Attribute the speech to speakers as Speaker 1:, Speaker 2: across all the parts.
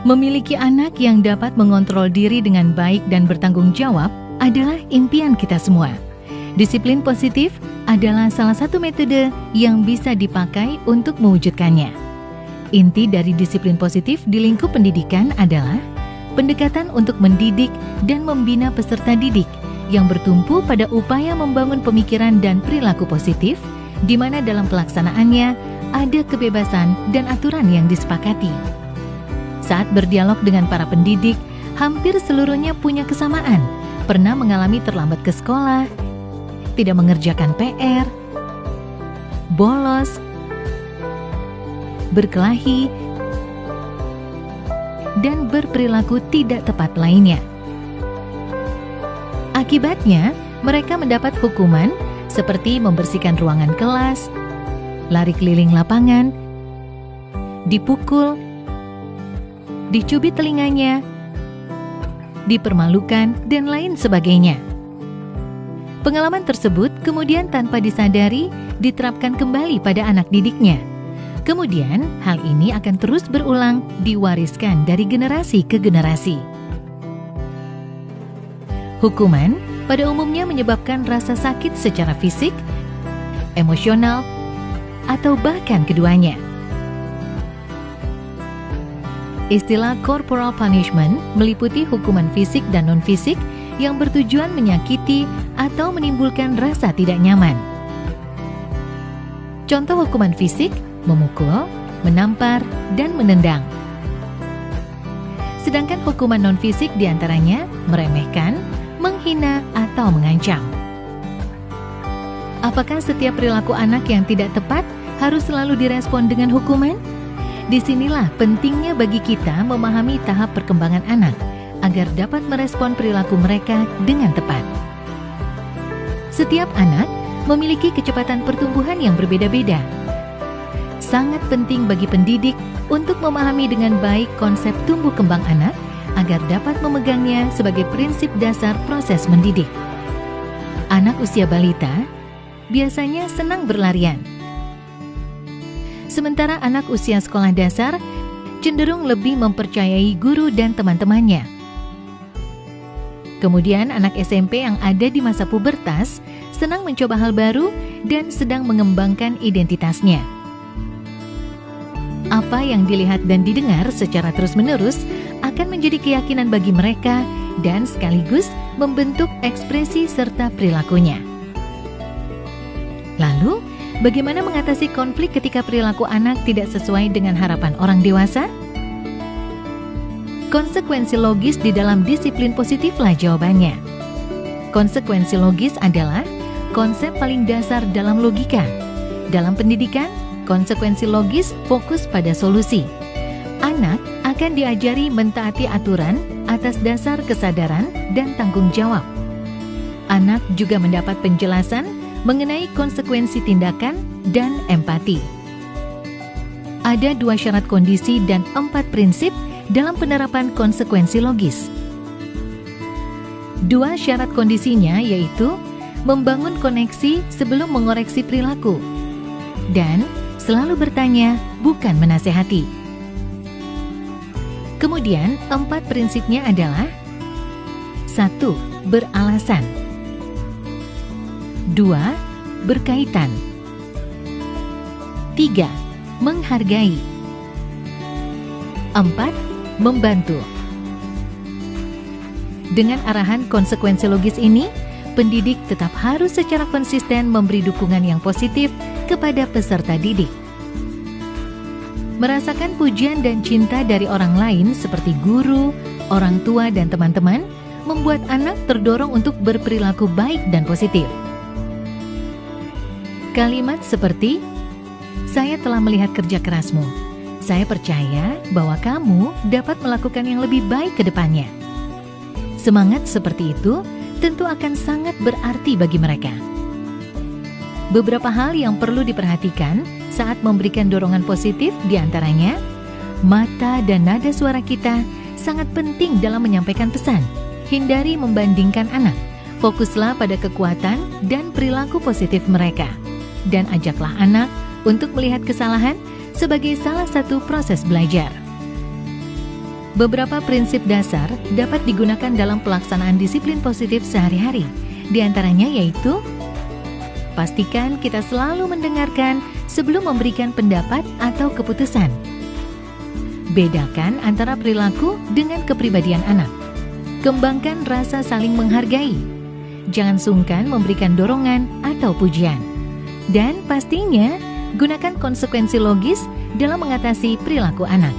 Speaker 1: Memiliki anak yang dapat mengontrol diri dengan baik dan bertanggung jawab adalah impian kita semua. Disiplin positif adalah salah satu metode yang bisa dipakai untuk mewujudkannya. Inti dari disiplin positif di lingkup pendidikan adalah pendekatan untuk mendidik dan membina peserta didik yang bertumpu pada upaya membangun pemikiran dan perilaku positif, di mana dalam pelaksanaannya ada kebebasan dan aturan yang disepakati. Saat berdialog dengan para pendidik, hampir seluruhnya punya kesamaan, pernah mengalami terlambat ke sekolah, tidak mengerjakan PR, bolos, berkelahi, dan berperilaku tidak tepat lainnya. Akibatnya, mereka mendapat hukuman seperti membersihkan ruangan kelas, lari keliling lapangan, dipukul, dicubit telinganya, dipermalukan, dan lain sebagainya. Pengalaman tersebut kemudian tanpa disadari diterapkan kembali pada anak didiknya. Kemudian, hal ini akan terus berulang, diwariskan dari generasi ke generasi. Hukuman pada umumnya menyebabkan rasa sakit secara fisik, emosional, atau bahkan keduanya. Istilah corporal punishment meliputi hukuman fisik dan non-fisik yang bertujuan menyakiti atau menimbulkan rasa tidak nyaman. Contoh hukuman fisik: memukul, menampar, dan menendang. Sedangkan hukuman non-fisik diantaranya meremehkan, menghina, atau mengancam. Apakah setiap perilaku anak yang tidak tepat harus selalu direspon dengan hukuman? Disinilah pentingnya bagi kita memahami tahap perkembangan anak agar dapat merespon perilaku mereka dengan tepat. Setiap anak memiliki kecepatan pertumbuhan yang berbeda-beda. Sangat penting bagi pendidik untuk memahami dengan baik konsep tumbuh kembang anak agar dapat memegangnya sebagai prinsip dasar proses mendidik. Anak usia balita biasanya senang berlarian. Sementara anak usia sekolah dasar cenderung lebih mempercayai guru dan teman-temannya. Kemudian anak SMP yang ada di masa pubertas senang mencoba hal baru dan sedang mengembangkan identitasnya. Apa yang dilihat dan didengar secara terus-menerus akan menjadi keyakinan bagi mereka dan sekaligus membentuk ekspresi serta perilakunya. Lalu, bagaimana mengatasi konflik ketika perilaku anak tidak sesuai dengan harapan orang dewasa? Konsekuensi logis di dalam disiplin positiflah jawabannya. Konsekuensi logis adalah konsep paling dasar dalam logika. Dalam pendidikan, konsekuensi logis fokus pada solusi. Anak akan diajari mentaati aturan atas dasar kesadaran dan tanggung jawab. Anak juga mendapat penjelasan mengenai konsekuensi tindakan dan empati. Ada 2 syarat kondisi dan 4 prinsip dalam penerapan konsekuensi logis. 2 syarat kondisinya yaitu membangun koneksi sebelum mengoreksi perilaku dan selalu bertanya, bukan menasehati. Kemudian 4 prinsipnya adalah 1. Beralasan, 2. Berkaitan, 3. Menghargai, 4. Membantu. Dengan arahan konsekuensi logis ini, pendidik tetap harus secara konsisten memberi dukungan yang positif kepada peserta didik. Merasakan pujian dan cinta dari orang lain seperti guru, orang tua, dan teman-teman membuat anak terdorong untuk berperilaku baik dan positif. Kalimat seperti, "Saya telah melihat kerja kerasmu. Saya percaya bahwa kamu dapat melakukan yang lebih baik ke depannya." Semangat seperti itu tentu akan sangat berarti bagi mereka. Beberapa hal yang perlu diperhatikan saat memberikan dorongan positif diantaranya, mata dan nada suara kita sangat penting dalam menyampaikan pesan. Hindari membandingkan anak, fokuslah pada kekuatan dan perilaku positif mereka. Dan ajaklah anak untuk melihat kesalahan sebagai salah satu proses belajar. Beberapa prinsip dasar dapat digunakan dalam pelaksanaan disiplin positif sehari-hari. Di antaranya yaitu, pastikan kita selalu mendengarkan sebelum memberikan pendapat atau keputusan. Bedakan antara perilaku dengan kepribadian anak. Kembangkan rasa saling menghargai. Jangan sungkan memberikan dorongan atau pujian. Dan pastinya, gunakan konsekuensi logis dalam mengatasi perilaku anak.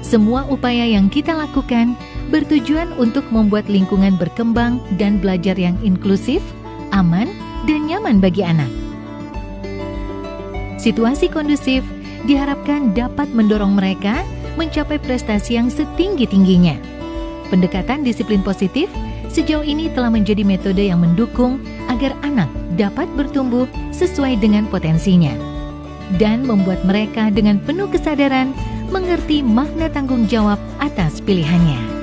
Speaker 1: Semua upaya yang kita lakukan bertujuan untuk membuat lingkungan berkembang dan belajar yang inklusif, aman, dan nyaman bagi anak. Situasi kondusif diharapkan dapat mendorong mereka mencapai prestasi yang setinggi-tingginya. Pendekatan disiplin positif sejauh ini telah menjadi metode yang mendukung agar anak dapat bertumbuh sesuai dengan potensinya dan membuat mereka dengan penuh kesadaran mengerti makna tanggung jawab atas pilihannya.